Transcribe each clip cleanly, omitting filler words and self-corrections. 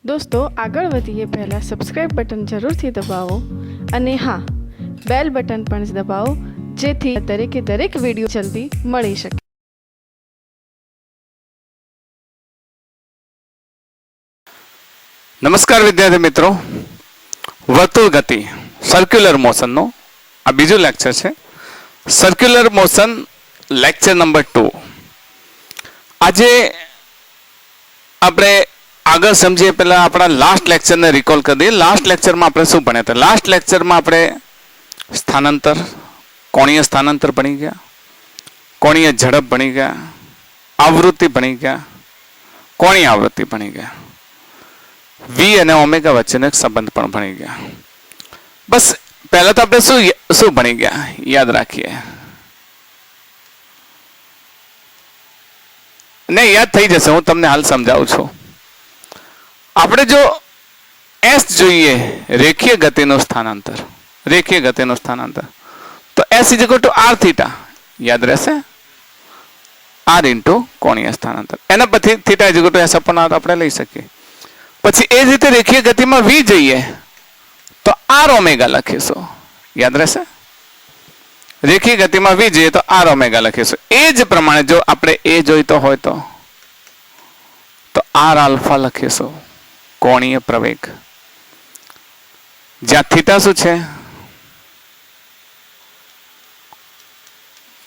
दोस्तों આગળ વધીએ પહેલા સબસ્ક્રાઇબ બટન જરૂરથી દબાવો અને હા બેલ બટન પણ દબાવો જેથી દરેક વિડીયો જલ્દી મળી શકે। નમસ્કાર વિદ્યાર્થી મિત્રો, વર્તુળ ગતિ સર્ક્યુલર મોશનનો આ બીજું લેક્ચર છે। Circular motion lecture number 2। આજે આપણે આગળ સમજીએ પહેલા આપણા લાસ્ટ લેક્ચરને રિકોલ કરી દઈએ। લાસ્ટ લેક્ચરમાં આપણે શું ભણ્યા હતા? લાસ્ટ લેક્ચરમાં આપણે સ્થાનાંતર, કોણીય સ્થાનાંતર ભણી ગયા, કોણીય ઝડપ ભણી ગયા, આવૃત્તિ ભણી ગયા, કોણીય આવૃત્તિ ભણી ગયા, વી અને ઓમેગા વચ્ચેનો એક સંબંધ પણ ભણી ગયા। બસ પહેલા તો આપણે શું ભણી ગયા યાદ રાખીએ, ને યાદ થઈ જશે, હું તમને હાલ સમજાવું છું। આપણે જો એસ જોઈએ રેખીય ગતિનું સ્થાનાંતર, રેખીય ગતિનું સ્થાનાંતર, તો S is equal to R theta યાદ રહેશે, આર ઇન્ટુ કોણીય સ્થાનાંતર। એના પછી theta is equal to S upon R આપણે લઈ શકીએ। પછી એ જ રીતે રેખીય ગતિમાં વી જોઈએ તો આર ઓમેગા લખીશું, યાદ રહેશે। રેખીય ગતિમાં વી જોઈએ તો આર ઓમેગા લખીશું। એ જ પ્રમાણે જો આપણે એ જોઈતો હોય તો આર આલ્ફા લખીશું, કોણીય પ્રવેગ, જ્યાં થીટા શું છે?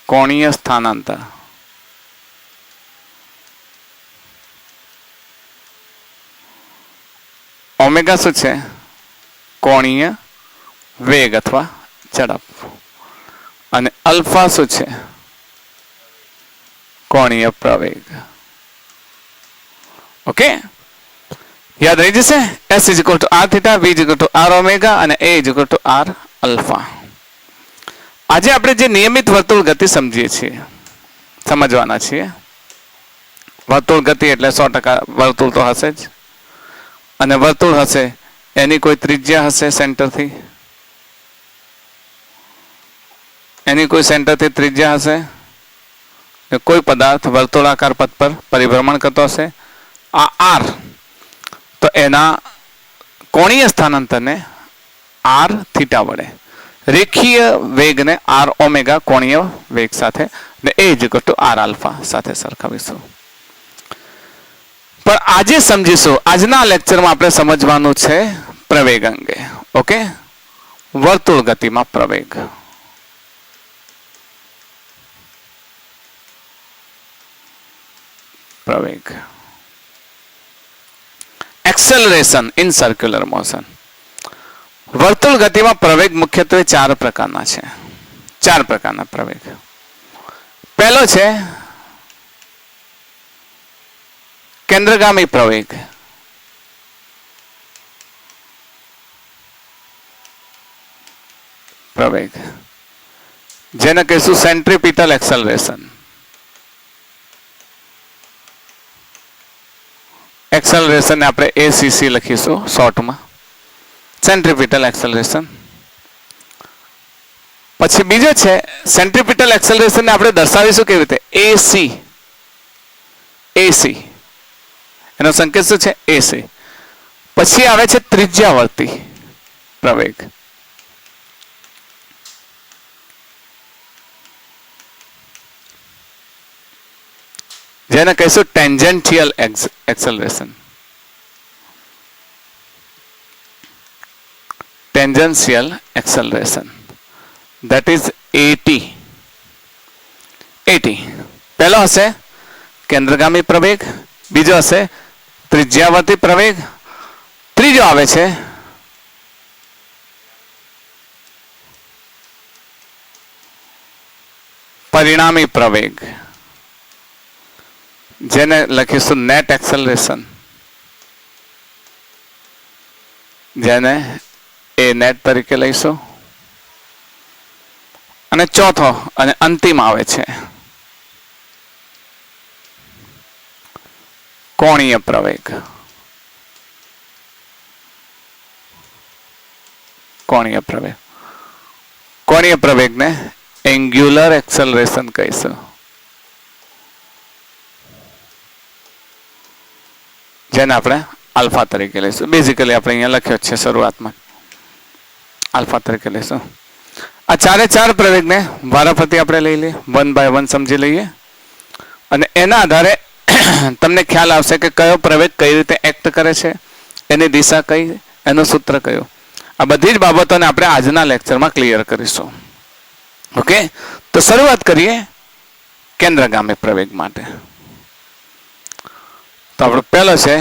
કોણીય સ્થાનાંતર, ઓમેગા શું છે? કોણીય વેગ અથવા ઝડપ, અને અલ્ફા શું છે? કોણીય પ્રવેગ। ઓકે, યાદ રહી જશે। S is equal to R theta, V is equal to R omega અને A is equal to R alpha. આજે આપણે જે નિયમિત વર્તુળ ગતિ સમજીએ છીએ, સમજવાના છીએ। વર્તુળ ગતિ એટલે 100% વર્તુળ તો હશે જ, અને વર્તુળ હશે એની કોઈ ત્રિજ્યા હશે સેન્ટરથી, એની કોઈ સેન્ટરથી ત્રિજ્યા હશે, કોઈ પદાર્થ વર્તુળાકાર પથ પર પરિભ્રમણ કરતો હશે, આ આર, તો એના કોણીય સ્થાનાંતરને આર થીટા વડે, રેખીય વેગને આર ઓમેગા કોણીય વેગ સાથે, ને એ જ ઇક્વલ ટુ આર આલ્ફા સાથે સરખાવીશું। પણ આજે સમજીશું, આજના લેક્ચરમાં આપણે સમજવાનું છે પ્રવેગ અંગે। ઓકે, વર્તુળ ગતિમાં પ્રવેગ। પ્રવેગ, એક્સેલરેશન ઇન સર્ક્યુલર મોશન। વર્તુળ ગતિમાં પ્રવેગ મુખ્યત્વે 4 પ્રકારના છે। 4 પ્રકારના પ્રવેગ। પહેલો છે કેન્દ્રગામી પ્રવેગ, પ્રવેગ જેને કહીશું સેન્ટ્રીપિટલ એક્સેલરેશન। એક્સેલરેશન આપણે એસીસી લખીશું શોર્ટમાં, સેન્ટ્રીપિટલ એક્સેલરેશન। પછી બીજો છે સેન્ટ્રીપિટલ એક્સેલરેશન, આપણે દર્શાવીશું કેવી રીતે? એસી, એસી એનો સંકેત શું છે? એસી। પછી આવે છે ત્રિજ્યાવર્તી પ્રવેગ, જેને કહીશું tangential acceleration, tangential acceleration, that is AT। AT પહેલો હશે કેન્દ્રગામી પ્રવેગ, બીજો હશે ત્રિજ્યાવર્તી પ્રવેગ, ત્રીજો આવે છે પરિણામી પ્રવેગ, જેને લખીશું નેટ એક્સેલરેશન, જેને એ નેટ તરીકે લઈશું। અને ચોથો અને અંતિમ આવે છે કોણીય પ્રવેગ, કોણીય પ્રવેગ। કોણીય પ્રવેગને એંગ્યુલર એક્સેલરેશન કહીશું, જેને આપણે આલ્ફા તરીકે લઈશું. બેઝિકલી આપણે અહીંયા લખ્યો છે શરૂઆતમાં, આલ્ફા તરીકે લઈશું. આ ચારે ચાર પ્રવેગને વારાફરતી આપણે લઈ લઈએ, 1 by 1 સમજી લઈએ, અને એના આધારે તમને ખ્યાલ આવશે કે કયો પ્રવેગ કઈ રીતે એક્ટ કરે છે, એની દિશા કઈ, એનું સૂત્ર કયું. આ બધી જ બાબતોને આપણે આજના લેક્ચરમાં ક્લિયર કરીશું. ઓકે, તો શરૂઆત કરીએ કેન્દ્રગામી પ્રવેગ માટે. તો આપણો પહેલો છે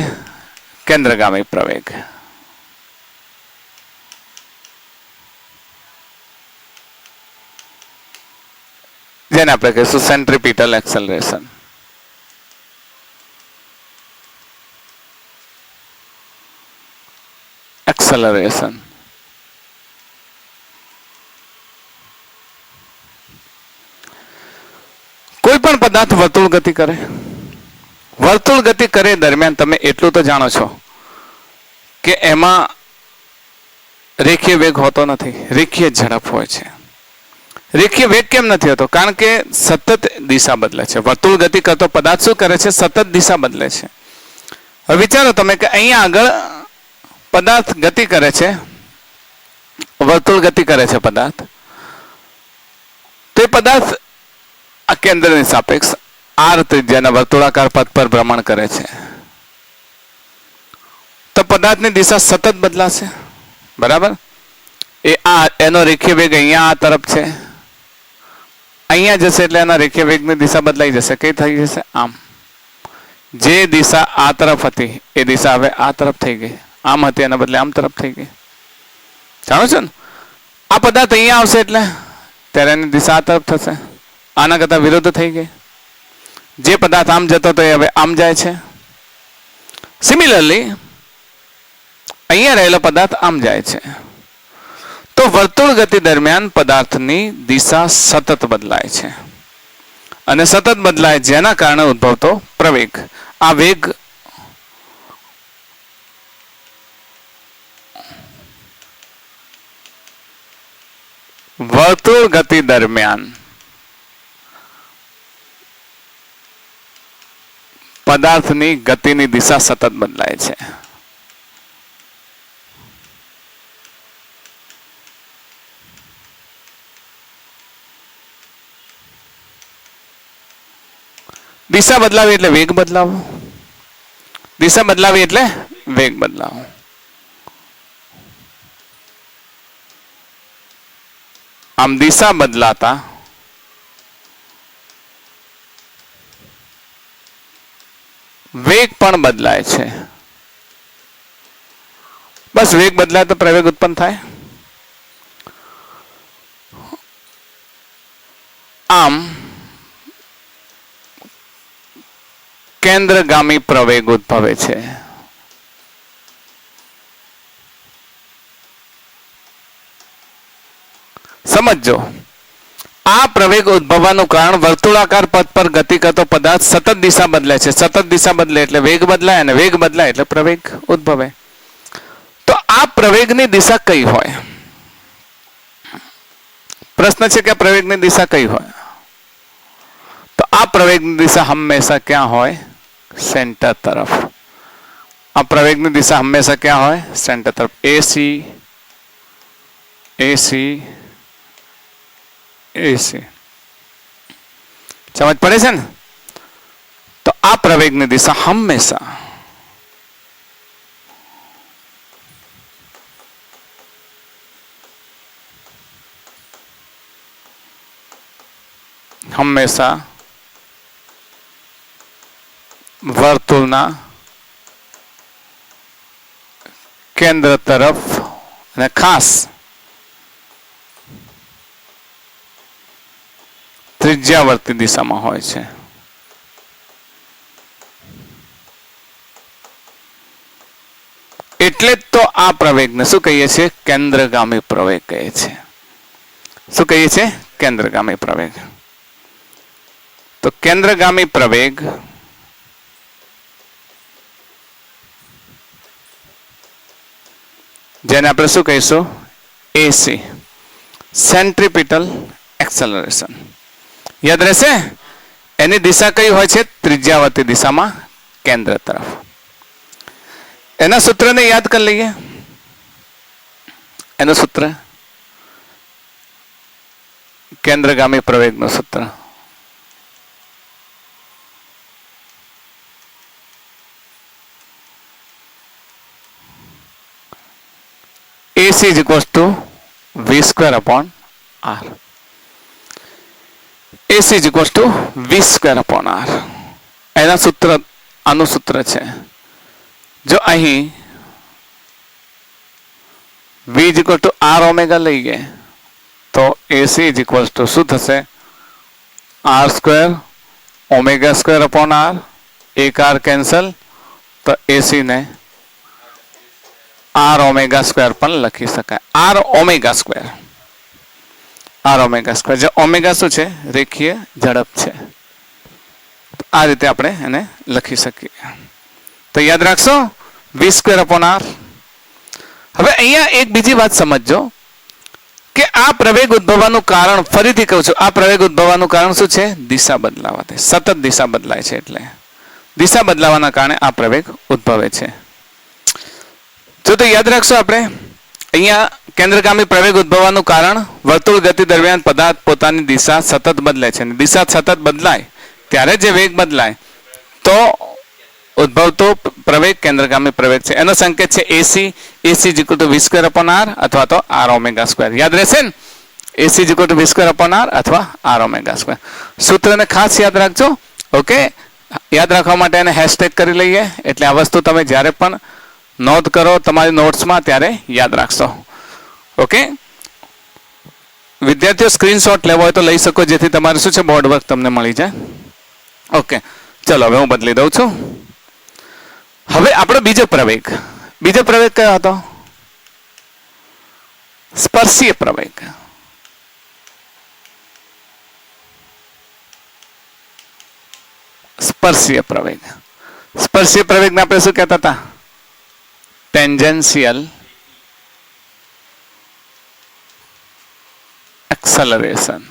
કેન્દ્રગામી પ્રવેગ. જેને આપણે કહીશું સેન્ટ્રીપિટલ એક્સેલરેશન. એક્સેલરેશન કોઈ પણ પદાર્થ વર્તુળ ગતિ કરે, વર્તુળ ગતિ કરે દરમિયાન તમે એટલું તો જાણો છો કે એમાં રેખીય વેગ હોતો નથી, રેખીય ઝડપ હોય છે. રેખીય વેગ કેમ નથી હોતો? કારણ કે સતત દિશા બદલે છે. વર્તુળ ગતિ કરતો પદાર્થ શું કરે છે? સતત દિશા બદલે છે. હવે વિચારો તમે કે અહીંયા આગળ પદાર્થ ગતિ કરે છે, વર્તુળ ગતિ કરે છે પદાર્થ, તે પદાર્થ આ કેન્દ્રની સાપેક્ષ r ત્રિજ્યાના વર્તુળાકાર પથ પર ભ્રમણ કરે છે. તો પદાર્થની દિશા સતત બદલાશે, બરાબર? એનો રેખીય વેગ અહીંયા આ તરફ છે, અહીંયા જશે એટલે એના રેખીય વેગની દિશા બદલાઈ જશે. કઈ થઈ જશે? આમ. જે દિશા આ તરફ હતી એ દિશા હવે આ તરફ થઈ ગઈ, આમ હતી એના બદલે આમ તરફ થઈ ગઈ. જાણો છો ને? આ પદાર્થ અહીંયા આવશે એટલે ત્યારે એની દિશા આ તરફ થશે, આના કરતા વિરુદ્ધ થઈ ગઈ. જે પદાર્થ આમ જતો હતો એ હવે આમ જાય છે. સિમિલરલી અહીંયા રહેલો પદાર્થ આમ જાય છે. તો વર્તુળ ગતિ દરમિયાન પદાર્થની દિશા સતત બદલાય છે, અને સતત બદલાય જેના કારણે ઉદ્ભવતો પ્રવેગ. આ વેગ વર્તુળ ગતિ દરમિયાન પદાર્થની ગતિની દિશા સતત બદલાય છે. દિશા બદલાવી એટલે વેગ બદલાવો, દિશા બદલાવી એટલે વેગ બદલાવો. આમ દિશા બદલાતા વેગ પણ બદલાય છે. બસ વેગ બદલાય તો પ્રવેગ ઉત્પન્ન થાય. આમ કેન્દ્રગામી પ્રવેગ ઉદ્ભવે છે. સમજો, આ પ્રવેગ ઉદ્ભવવાનું કારણ વર્તુળાકાર પથ પર ગતિ કરતો પદાર્થ સતત દિશા બદલે છે. સતત દિશા બદલે એટલે વેગ બદલાય, અને વેગ બદલાય એટલે પ્રવેગ ઉદ્ભવે. તો આ પ્રવેગની દિશા કઈ હોય? પ્રશ્ન છે કે પ્રવેગની દિશા કઈ હોય? તો આ પ્રવેગની દિશા હંમેશા ક્યાં હોય? સેન્ટર તરફ. આ પ્રવેગની દિશા હંમેશા ક્યાં હોય? સેન્ટર તરફ. એસી એસી એસી. સમજ પડે છે ને? તો આ પ્રવેગની દિશા હંમેશા વર્તુળના કેન્દ્ર તરફ અને ખાસ ત્રિજ્યાવર્તી દિશામાં હોય છે. એટલે જ તો આ પ્રવેગને શું કહીએ છીએ? કેન્દ્રગામી પ્રવેગ કહીએ છીએ. શું કહીએ છીએ? કેન્દ્રગામી પ્રવેગ. તો કેન્દ્રગામી પ્રવેગ જેને આપણે શું કહીશું? એસી, સેન્ટ્રીપિટલ એક્સેલરેશન. યાદ રહેશે? એની દિશા કઈ હોય છે? ત્રિજ્યાવર્તી દિશામાં કેન્દ્ર તરફ. એના સૂત્રને યાદ કરી લઈએ. એનું સૂત્ર કેન્દ્રગામી પ્રવેગનું સૂત્ર. AC is equals to V square upon R. AC is equals to V square upon R. એના સૂત્ર આનું સૂત્ર છે. જો અહીં V is equal to R omega લઈએ તો AC is equals to શું થશે? R square omega square upon R. એક R કેન્સલ તો AC ને R ઓમેગા સ્ક્વેર પણ લખી શકાય. R omega square. R omega square. જે ઓમેગા શું છે? રેખીય ઝડપ છે. આ રીતે આપણે એને લખી શકીએ. તો યાદ રાખશો V સ્ક્વેર અપોન R. હવે અહીંયા એક બીજી વાત સમજજો કે આ પ્રવેગ ઉદ્ભવવાનું કારણ, ફરીથી કહું છું, આ પ્રવેગ ઉદ્ભવવાનું કારણ શું છે? દિશા બદલાવાથી. સતત દિશા બદલાય છે એટલે દિશા બદલાવાના કારણે આ પ્રવેગ ઉદ્ભવે છે. જો તો યાદ રાખશો આપણે અહીંયા કેન્દ્રગામી પ્રવેગ ઉદ્ભવવાનું કારણ વર્તુળ ગતિ દરમિયાન પદાર્થ પોતાની દિશા સતત બદલે છે. દિશા સતત બદલાય ત્યારે જે વેગ બદલાય તો ઉદ્ભવતો પ્રવેગ કેન્દ્રગામી પ્રવેગ છે. એનો સંકેત છે AC. AC is equal to V square upon R અથવા તો R ઓમેગા સ્ક્વેર. યાદ રહેશે ને? AC is equal to V square upon R અથવા R ઓમેગા સ્ક્વેર. સૂત્રને ખાસ યાદ રાખજો. ઓકે, યાદ રાખવા માટે એને હેશટેગ કરી લઈએ એટલે આ વસ્તુ તમે જ્યારે પણ નોંધ કરો તમારી નોટ્સમાં ત્યારે યાદ રાખશો. ઓકે, વિદ્યાર્થીઓ સ્ક્રીનશોટ લેવો હોય તો લઈ શકો જેથી તમારે શું છે બોર્ડ વર્ક તમને મળી જાય. ઓકે, ચલો હવે હું બદલી દઉં છું. હવે આપણો બીજો પ્રવેગ કયો હતો? સ્પર્શીય પ્રવેગ. સ્પર્શીય પ્રવેગ. સ્પર્શીય પ્રવેગને આપણે શું કહેતા હતા? Tangential acceleration.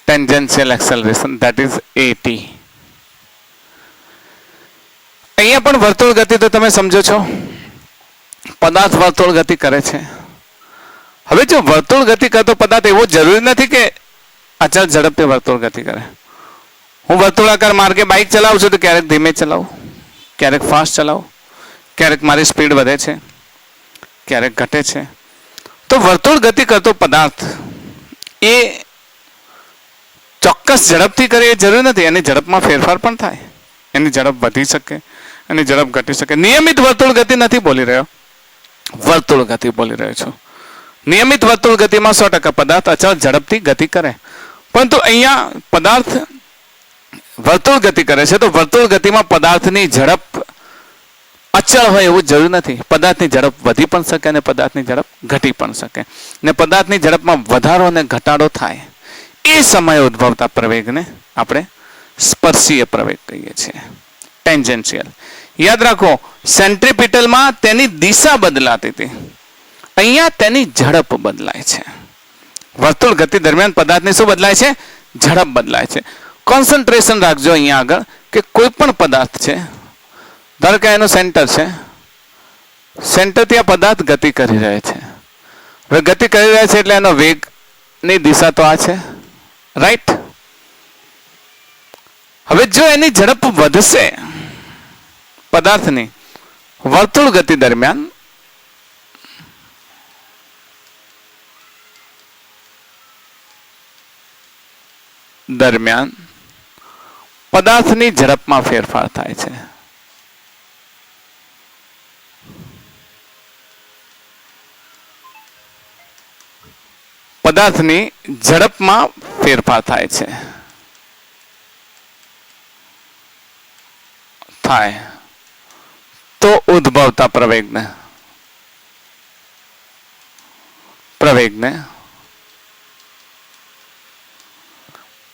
Tangential acceleration, that is AT. અહીંયા પણ વર્તુળ ગતિ તો તમે સમજો છો, પદાર્થ વર્તુળ ગતિ કરે છે. હવે જો વર્તુળ ગતિ કરતો પદાર્થ એવો જરૂરી નથી કે અચળ ઝડપે વર્તુળ ગતિ કરે. હું વર્તુળાકાર માર્ગે બાઇક ચલાવું છું તો ક્યારેક ધીમે ચલાવું, ક્યારેક ફાસ્ટ ચલાવું, ક્યારેક મારી સ્પીડ વધે છે, ક્યારેક ઘટે છે. તો વર્તુળ ગતિ કરતો પદાર્થ એ ચોક્કસ ઝડપથી કરે એ જરૂરી નથી. એની ઝડપમાં ફેરફાર પણ થાય. એની ઝડપ વધી શકે, એની ઝડપ ઘટી શકે. નિયમિત વર્તુળ ગતિ નથી બોલી રહ્યો, વર્તુળ ગતિ બોલી રહ્યો છું. નિયમિત વર્તુળ ગતિમાં 100% પદાર્થ અચળ ઝડપથી ગતિ કરે. પરંતુ અહીંયા પદાર્થ વર્તુળ ગતિ કરે છે તો વર્તુળ ગતિમાં પદાર્થની ઝડપ અચળ હોય એવું જરૂર નથી. પદાર્થની ઝડપ વધી પણ શકે અને પદાર્થની ઝડપ ઘટી પણ શકે. ને પદાર્થની ઝડપમાં વધારો અને ઘટાડો થાય એ સમયે ઉદ્ભવતા પ્રવેગને આપણે સ્પર્શીય પ્રવેગ કહીએ છીએ, ટેન્જન્શિયલ. યાદ રાખો, સેન્ટ્રીપિટલમાં તેની દિશા બદલાતી હતી, અહીંયા તેની ઝડપ બદલાય છે. વર્તુળ ગતિ દરમિયાન પદાર્થની શું બદલાય છે? ઝડપ બદલાય છે. કોન્સન્ટ્રેશન રાખજો અહીંયા આગળ કે કોઈ પણ પદાર્થ છે, ધારો કે એનું સેન્ટર છે, સેન્ટરથી આ પદાર્થ ગતિ કરી રહે છે. હવે ગતિ કરી રહ્યા છે એટલે એનો વેગની દિશા તો આ છે, રાઈટ? હવે જો એની ઝડપ વધશે પદાર્થની વર્તુળ ગતિ દરમિયાન પદાર્થની ઝડપમાં ફેરફાર થાય છે. પદાર્થની ઝડપમાં ફેરફાર થાય છે. તો ઉદ્ભવતા પ્રવેગને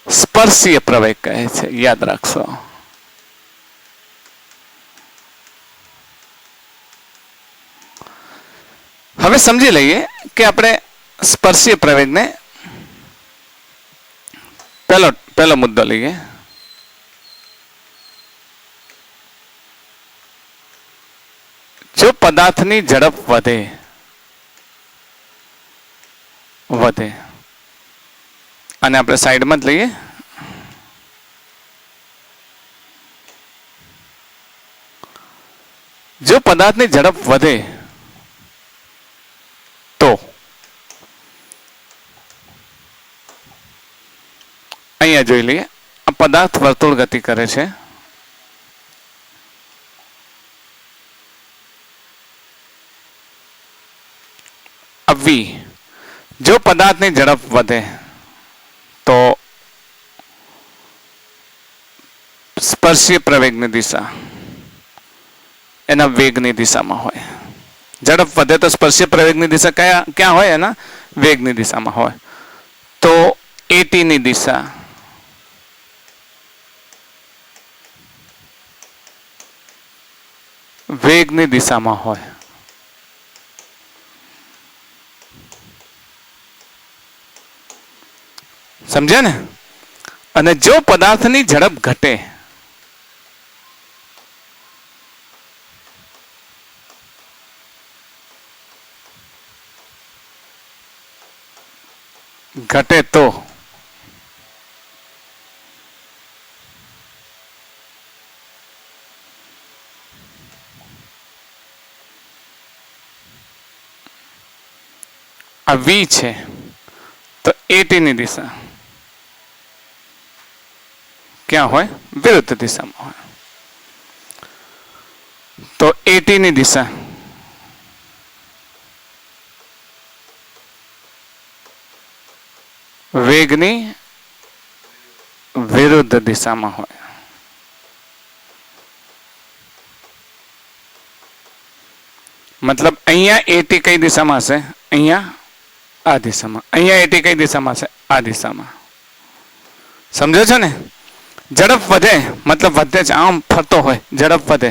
સ્પર્શીય પ્રવેગ કહે છે. યાદ રાખશો. હવે સમજી લઈએ કે આપણે સ્પર્શીય પ્રવેગને પહેલો મુદ્દો લઈએ. જો પદાર્થની ઝડપ વધે અને આપણે સાઈડમાં જ લઈએ. જો પદાર્થની ઝડપ વધે તો અહીંયા જોઈ લઈએ. આ પદાર્થ વર્તુળ ગતિ કરે છે. વી જો પદાર્થની ઝડપ વધે તો સ્પર્શીય પ્રવેગની દિશા એના વેગની દિશામાં હોય. ઝડપ વધે તો સ્પર્શીય પ્રવેગની દિશા ક્યાં હોય? એના વેગની દિશામાં હોય. તો એટી ની દિશા વેગની દિશામાં હોય. સમજ્યા ને? અને જો પદાર્થની ઝડપ ઘટે તો આ વી છે તો એટી ની દિશા ક્યાં હોય? વિરુદ્ધ દિશામાં હોય. તો એટી ની દિશા વેગની વિરુદ્ધ દિશામાં હોય. મતલબ અહીંયા એટી કઈ દિશામાં હશે? અહીંયા આ દિશામાં. અહીંયા એટી કઈ દિશામાં હશે? આ દિશામાં. સમજો છો ને? ઝડપ વધે મતલબ વધે છે, આમ ફરતો હોય, ઝડપ વધે.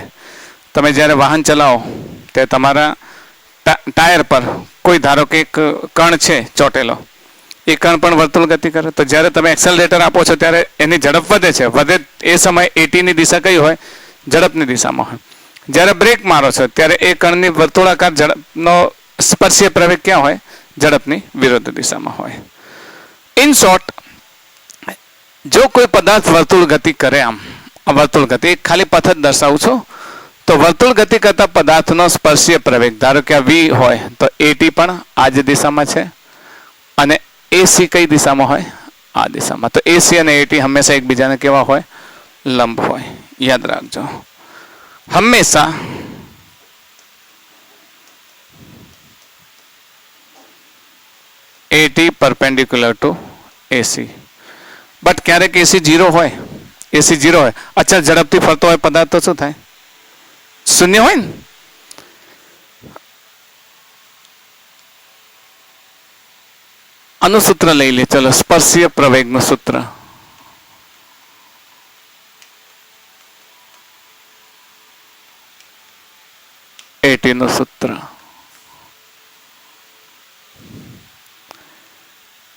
તમે જ્યારે વાહન ચલાવો ત્યારે તમારા ટાયર પર કોઈ ધારો કે એક કણ છે ચોટેલો, એ કણ પણ વર્તુળ ગતિ કરે. તો જ્યારે તમે એક્સેલરેટર આપો છો ત્યારે એની ઝડપ વધે છે. વધે એ સમયે એટીની દિશા કઈ હોય? ઝડપની દિશામાં હોય. જ્યારે બ્રેક મારો છો ત્યારે એ કણની વર્તુળાકાર ઝડપનો સ્પર્શીય પ્રવેગ ક્યાં હોય? ઝડપની વિરુદ્ધ દિશામાં હોય. ઇન શોર્ટ, જો કોઈ પદાર્થ વર્તુળ ગતિ કરે, આમ વર્તુળ ગતિ, એક ખાલી પથ જ દર્શાવું છું, તો વર્તુળ ગતિ કરતા પદાર્થનો સ્પર્શીય પ્રવેગ ધારો કે આ વી હોય તો એટી પણ આ જ દિશામાં છે અને એસી કઈ દિશામાં હોય? આ દિશામાં. તો એસી અને એટી હંમેશા એકબીજાને કેવા હોય? લંબ હોય. યાદ રાખજો, હંમેશા AT perpendicular to AC. But ક્યારેક એસી 0 હોય, એસી 0 હોય, અચ્છા ઝડપથી ફરતો હોય પદાર્થ તો શું થાય? શૂન્ય હોય ને. આનું સૂત્ર લઈ લે. ચલો, સ્પર્શીય પ્રવેગનું સૂત્ર. એટી નું સૂત્ર.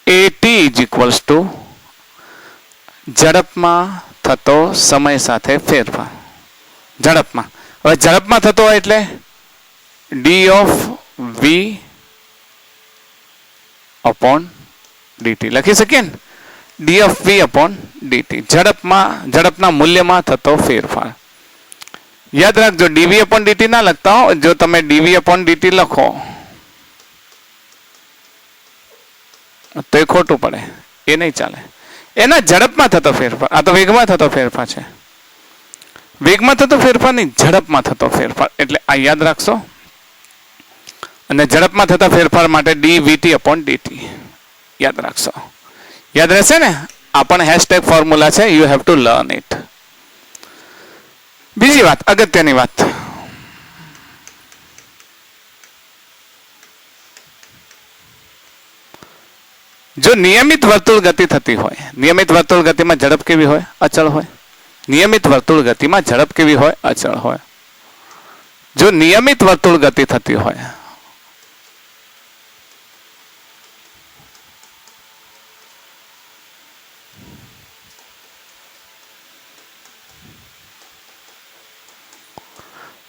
એટી ઇઝ ઇક્વલ્સ ટુ ઝડપમાં થતો સમય સાથે ફેરફાર. ઝડપમાં, હવે ઝડપમાં થતો હોય એટલે D of V upon DT લખી શકીએ ને. D of V upon DT, ઝડપના મૂલ્યમાં થતો ફેરફાર. યાદ રાખજો, ડીવી અપોન ડીટી ના લખતા હો. જો તમે ડીવી અપોન ડીટી લખો તો એ ખોટું પડે, એ નહીં ચાલે. એના ઝડપમાં થતો ફેરફાર. આ તો વેગમાં થતો ફેરફાર છે. વેગમાં થતો ફેરફાર નહીં, ઝડપમાં થતો ફેરફાર. એટલે આ યાદ રાખશો. અને ઝડપમાં થતા ફેરફાર માટે ડી વીટી અપોન ડીટી યાદ રાખશો. યાદ રહેશે ને? આ પણ હેશટેગ ફોર્મ્યુલા છે. You have to learn it. બીજી વાત, અગત્યની વાત, જો નિયમિત વર્તુળ ગતિ થતી હોય, નિયમિત વર્તુળ ગતિમાં ઝડપ કેવી હોય? અચળ હોય. નિયમિત વર્તુળ ગતિમાં ઝડપ કેવી હોય? અચળ હોય. જો નિયમિત વર્તુળ ગતિ થતી હોય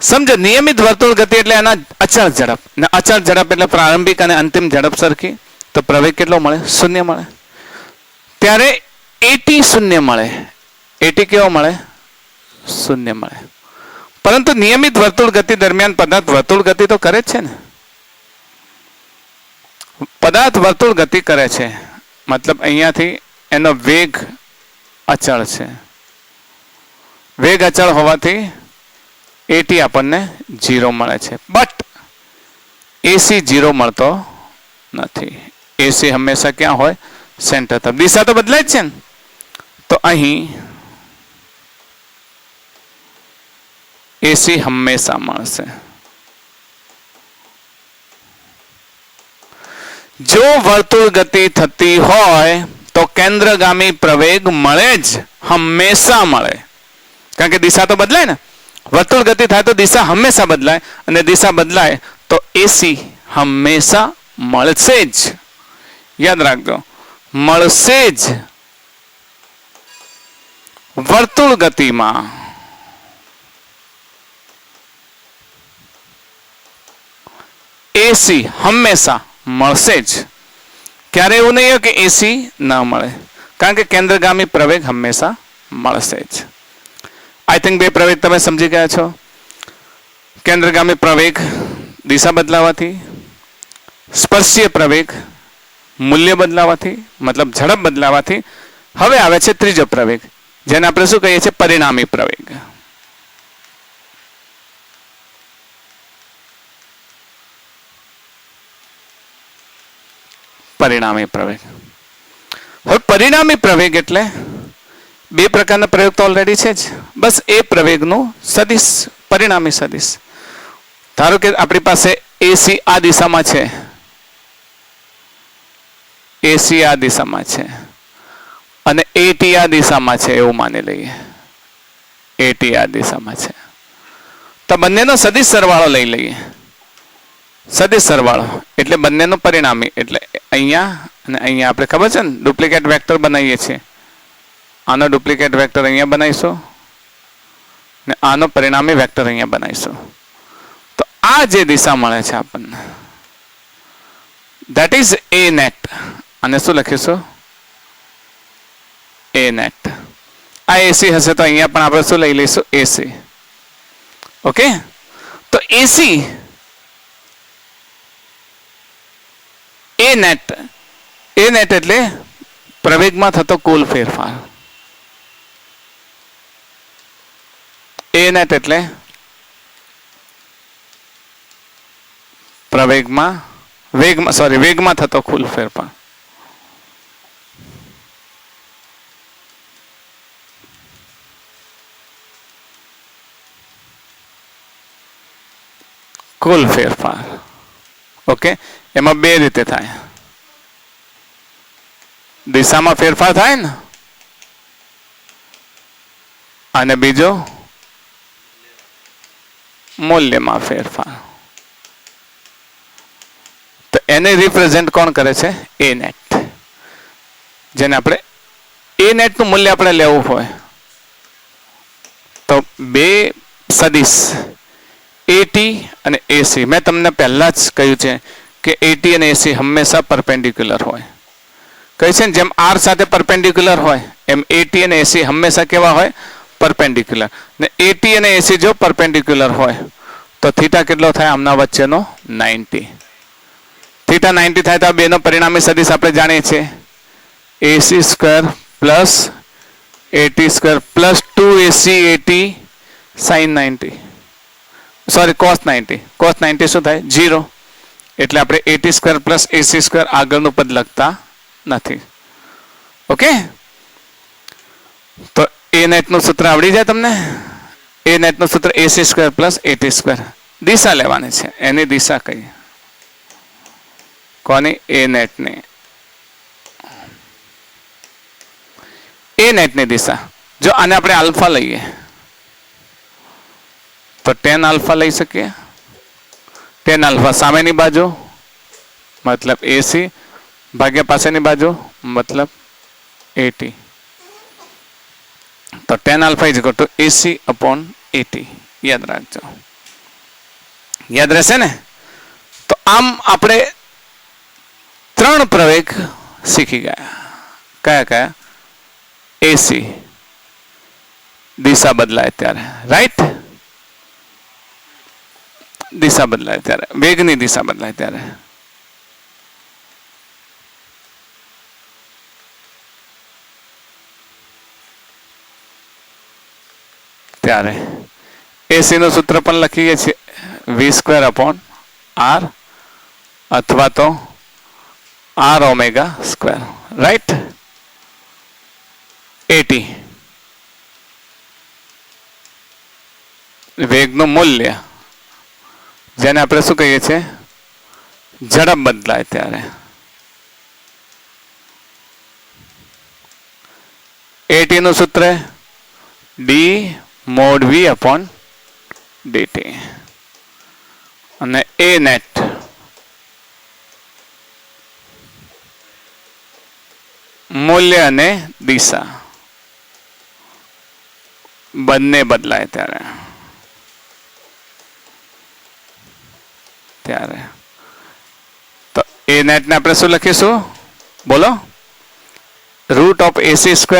સમજો નિયમિત વર્તુળ ગતિ એટલે એના અચળ ઝડપ ને અચળ ઝડપ એટલે પ્રારંભિક અને અંતિમ ઝડપ સરખી, તો પ્રવેગ કેટલો મળે? શૂન્ય મળે. ત્યારે એટી શૂન્ય મળે. એટી કેવો મળે? શૂન્ય મળે. પરંતુ નિયમિત વર્તુળ ગતિ દરમિયાન પદાર્થ વર્તુળ ગતિ તો કરે જ છે ને. પદાર્થ વર્તુળ ગતિ કરે છે મતલબ અહીંયાથી એનો વેગ અચળ છે. વેગ અચળ હોવાથી એટી આપણને 0 મળે છે. બટ એસી 0 મળતો નથી. એસી હંમેશા ક્યાં હોય? સેન્ટર તરફ. દિશા તો બદલાય જ છે ને. તો અહીં એસી હંમેશા મળશે. જો વર્તુળ ગતિ થતી હોય તો કેન્દ્રગામી પ્રવેગ મળે જ, હંમેશા મળે. કારણ કે દિશા તો બદલાય ને. વર્તુળ ગતિ થાય તો દિશા હંમેશા બદલાય, અને દિશા બદલાય તો એસી હંમેશા મળશે જ. યાદ રાખજો, મળશે જ. વર્તુળ ગતિમાં એસી હંમેશા મળશે જ. ક્યારે એવું નહીં હોય કે એસી ન મળે, કારણ કે કેન્દ્રગામી પ્રવેગ હંમેશા મળશે જ. આઈ થિંક બે પ્રવેગ તમે સમજી ગયા છો. કેન્દ્રગામી પ્રવેગ દિશા બદલાવાથી, સ્પર્શીય પ્રવેગ મૂલ્ય બદલાવાથી મતલબ ઝડપ બદલાવાથી. હવે આવે છે ત્રીજો પ્રવેગ, જેને આપણે શું કહીએ છીએ? પરિણામી પ્રવેગ. પરિણામી પ્રવેગ. હવે પરિણામી પ્રવેગ એટલે બે પ્રકારના પ્રયોગ તો ઓલરેડી છે જ. બસ એ પ્રવેગનું સદિશ, પરિણામી સદિશ. ધારો કે આપણી પાસે એસી આ દિશામાં છે, એસી આ દિશામાં છે અને એટી આ દિશામાં છે એવું માની લઈએ. એટી આ દિશામાં છે તો બંનેનો સદિશ સરવાળો લઈ લઈએ. સદિશ સરવાળો એટલે બંનેનું પરિણામી, એટલે અહીંયા અને અહીંયા આપણે ખબર છે ને ડુપ્લિકેટ વેક્ટર બનાવીએ છીએ. આનો ડુપ્લિકેટ વેક્ટર અહીંયા બનાવીશું ને આનો પરિણામી વેક્ટર અહીંયા બનાવીશું. તો આ જે દિશા મળે છે આપણને, ધેટ ઇઝ એ નેટ. અને શું લખીશું? એ નેટ. આ એસી હશે તો અહીંયા પણ આપણે શું લઈ લઈશું? એસી. ઓકે, તો એસી એ નેટ. એ નેટ એટલે પ્રવેગમાં થતો કુલ ફેરફાર. એ નેટ એટલે વેગમાં થતો કુલ ફેરફાર. કુલ ફેરફાર. ઓકે, એમાં બે રીતે થાય. દિશામાં ફેરફાર થાય ને, અને બીજો મૂલ્યમાં ફેરફાર. તો એને રિપ્રેઝેન્ટ કોણ કરે છે? એ નેટ. જેને આપણે એ નેટ નું મૂલ્ય આપણે લેવું હોય તો બે સદિશ એટી અને એસી, મેં તમને પહેલા જ કહ્યું છે કે એટી અને એસી હંમેશા પરપેન્ડિક્યુલર હોય. કહે છે ને જેમ આર સાથે પરપેન્ડિક્યુલર હોય એમ એટી અને એસી હંમેશા કેવા હોય? પરપેન્ડિક્યુલર. ને એટી અને એસી જો પરપેન્ડિક્યુલર હોય તો થીટા કેટલો થાય આમના વચ્ચેનો? 90. થીટા 90 થાય તો આ બેનો પરિણામી સદિશ આપણે જાણીએ છીએ, AC square plus AT square plus 2ac AT sine 90, sorry cos 90. Cos 90 શું થાય? 0. એટલે આપણે AT square plus AC square આગળનું પદ લખતા નથી. ઓકે, તો એ નેટ નું સૂત્ર આવડી જાય તમને. એ નેટ નું સૂત્ર AC square plus AT square. દિશા લેવાની છે, એની દિશા કઈ? કોની? એ નેટ ની. એ નેટ ની દિશા. જો આને આપણે આલ્ફા લઈએ તો tan આલ્ફા લઈ શકીએ. tan આલ્ફા સામેની બાજુ મતલબ એસી ભાગ્યા પાસેની બાજુ મતલબ એટી. તો tan alpha is equal to AC upon AT. યાદ રાખજો. યાદ રહેશે ને? તો આમ આપણે 3 પ્રવેગ શીખી ગયા. કયા કયા? એસી, દિશા બદલાય ત્યારે, રાઈટ? દિશા બદલાય ત્યારે, વેગની દિશા બદલાય ત્યારે. ત્યારે એસી નું સૂત્ર પણ લખીએ છીએ v²/r અથવા તો r⍵², રાઈટ? 80 વેગનું મૂલ્ય, જેને આપણે શું કહીએ છીએ? ઝડપ બદલાય ત્યારે. 80 નું સૂત્ર d/v/dt અને a net મૂલ્ય અને દિશા બંને બદલાય ત્યારે તો a net ને આપણે શું લખીશું? બોલો. √ac²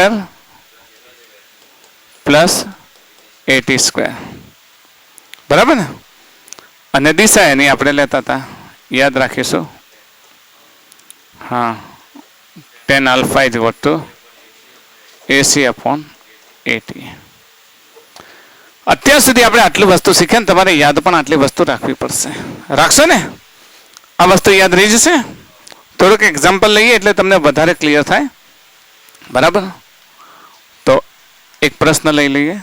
પ્લસ 80², બરાબર ને? અને દિશા એની આપણે લેતા હતા, યાદ રાખીશું. હા, tan alpha = ac/80. અત્યાર સુધી આપણે આટલી વસ્તુ શીખ્યા ને, તમારે યાદ પણ આટલી વસ્તુ રાખવી પડશે. રાખશો ને? આ વસ્તુ યાદ રહી જશે. થોડુંક એક્ઝામ્પલ લઈએ એટલે તમને વધારે ક્લિયર થાય, બરાબર? તો એક પ્રશ્ન લઈ લઈએ.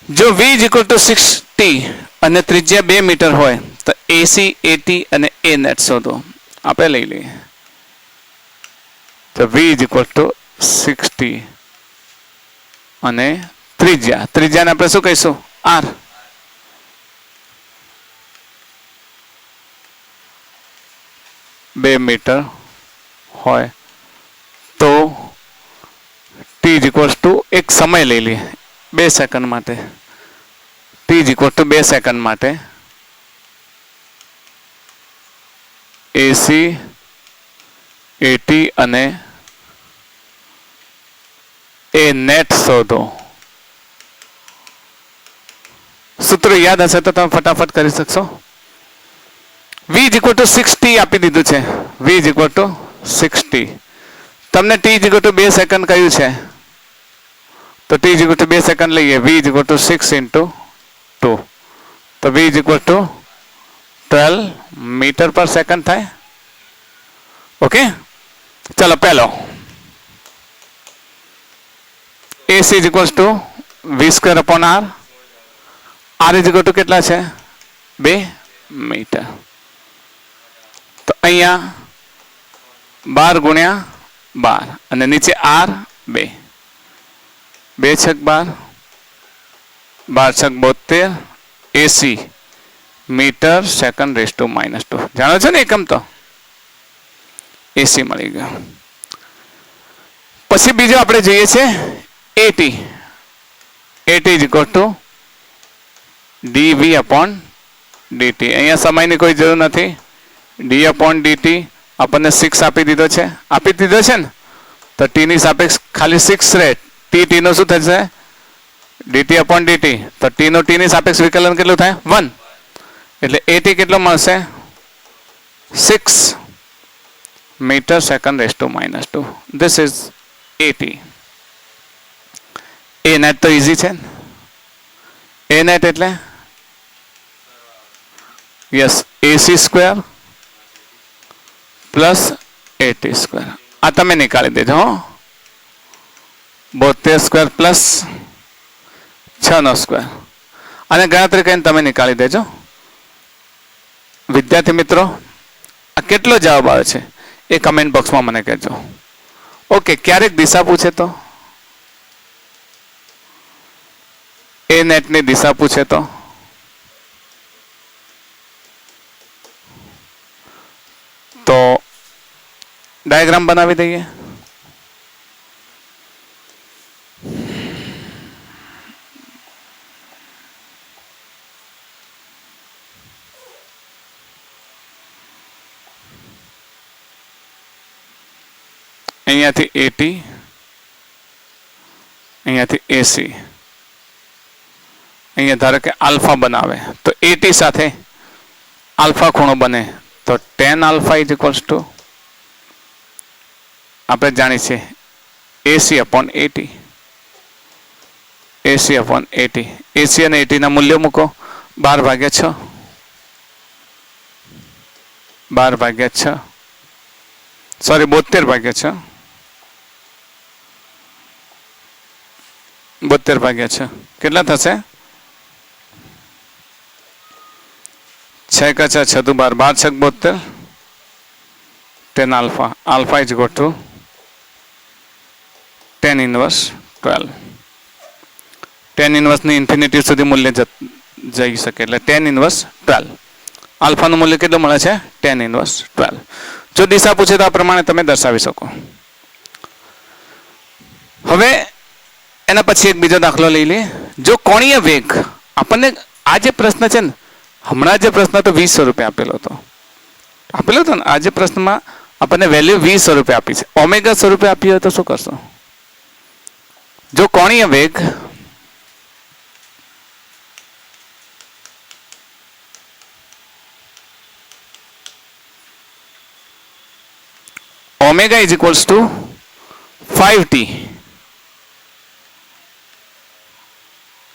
જો v = 60 અને ત્રિજ્યા 2 મીટર હોય તો AC, AT અને A net શોધો. આપણે લઈ લઈએ. તો v = 60 અને ત્રિજ્યાને આપણે શું કહીશું? r. બે મીટર હોય તો t = એક સમય લઈ લઈએ, 2 સેકન્ડ માટે. t = 2 સેકન્ડ માટે AC, AT અને A net શોધો. સૂત્ર યાદ હશે તો તમે ફટાફટ કરી શકશો. v = 60 આપી દીધું છે. v = 60. તમને t = 2 સેકન્ડ કહ્યું છે તો t = 2 સેકન્ડ લઈએ. v = 6 × 2 તો v = 12 મીટર પર સેકન્ડ થાય. ઓકે, ચલો પહેલો AC = v²/r. r = કેટલા છે? 2 મીટર. તો અહીંયા 12 × 12 અને નીચે r 2. 2 × 12, 12 × 72 AC metre second (−2). જાણો છો ને એકમ? તો AC મળી ગયો. પછી બીજો આપણે જોઈએ છે AT. AT = dV/dt. અહીંયા સમયની કોઈ જરૂર નથી. d/dt આપણને 6 આપી દીધો છે. ને? તો t ની સાપેક્ષ ખાલી 6 રહે. t નું શું થશે? dt/dt. તો t નું t ની સાપેક્ષ વિકલન કેટલું થાય? 1. એટલે AT કેટલો મળશે? 6 metre second (−2). This is AT. A net તો ઈઝી છે. A net એટલે યસ, AC² પ્લસ AT². આ તમે નીકાળી દેજો. 72² પ્લસ 6² અને ગણતરી કરીને તમે નીકાળી દેજો. વિદ્યાર્થી મિત્રો, આ કેટલો જવાબ આવે છે એ કમેન્ટ બોક્સમાં મને કહેજો. ઓકે, ક્યારેક દિશા પૂછે તો, A net ની દિશા પૂછે તો ડાયાગ્રામ બનાવી દઈએ. અહીંયાથી 80, અહીંયાથી 80, અહીંયા ધારો કે આલ્ફા બનાવે તો 80 સાથે આલ્ફા ખૂણો બને તો tan alpha is equals to આપણે જાણીએ છીએ AC/80, AC/80, AC અને 80 ના મૂલ્યો મૂકો 12/6, 12/6, સોરી 72/6, 72/6 કેટલા થશે? 6 का 6 6 12 12 6 72, tan alpha, alpha is equal to tan inverse 12. tan inverse ની ઇન્ફિનિટી સુધી મૂલ્ય જઈ શકે એટલે tan inverse 12. આલ્ફાનું મૂલ્ય કેટલું મળે છે? tan inverse 12. જો દિશા પૂછે તો આ પ્રમાણે તમે દર્શાવી શકો. હવે એના પછી એક બીજો દાખલો લઈ લઈએ. જો કોણીય વેગ આપણને આ જે પ્રશ્ન છે ને હમણાં જે પ્રશ્ન તો 200 રૂપિયા આપેલો હતો ને આ જે પ્રશ્નમાં આપણને વેલ્યુ 200 રૂપિયા આપી છે. ઓમેગા 100 રૂપિયા આપી હોય તો શું કરશો? જો કોણીય વેગ omega is equals to 5t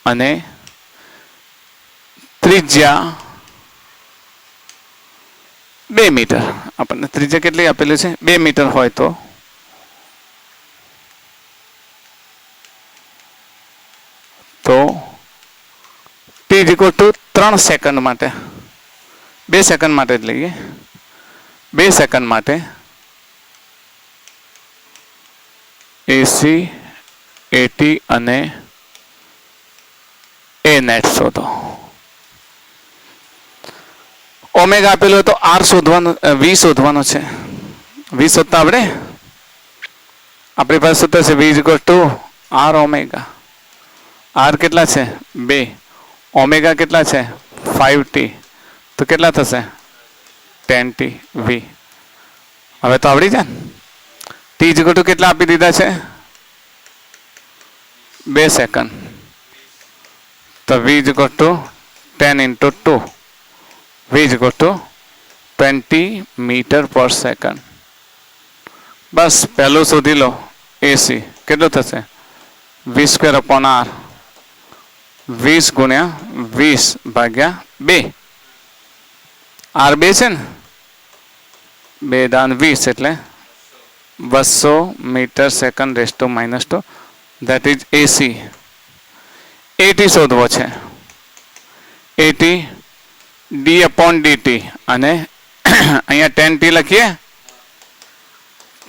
અને ત્રિજ્યા 2 મીટર આપણને ત્રિજ્યા કેટલી આપેલી છે? 2 મીટર હોય તો t is equal two 3 second માટે 2 સેકન્ડ માટે જ લઈએ 2 સેકન્ડ માટે AC, AT અને A નેટ શોધો. ઓમેગા આપેલો તો R શોધવાનો, V શોધવાનો છે. V શોધતા આવડે? આપણી પાસે સૂત્ર છે V is equal two R omega. R કેટલા છે? 2. ઓમેગા કેટલા છે? 5t. તો કેટલા થશે? 10t V. હવે તો આવડી જાય ને? t ઇઝ ઇક્વલ ટુ કેટલા આપી દીધા છે? 2 સેકન્ડ. તો V is equal to 10 into 2. V is equal to 20 metre પર સેકન્ડ. બસ પહેલું શોધી લો AC કેટલું થશે? V²/R 20 ગુણ્યા 20/2. R 2 છે ને 2 દાન 20 એટલે 200 metre second (-2). That is AC. AT શોધવો છે. AT d/dt અને અહીંયા 10t લખીએ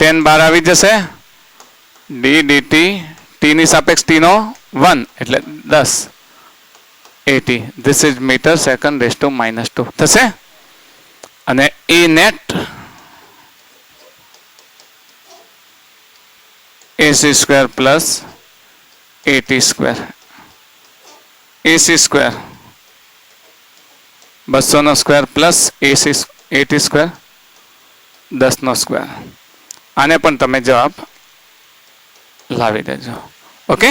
10 બહાર આવી જશે d dt t ની સાપેક્ષ t નો 1 એટલે 10 AT. This is metre second (-2) થશે. અને A net AC² plus AT². AC² 200² plus AT², 10². આને પણ તમે જવાબ લાવી દેજો. ઓકે.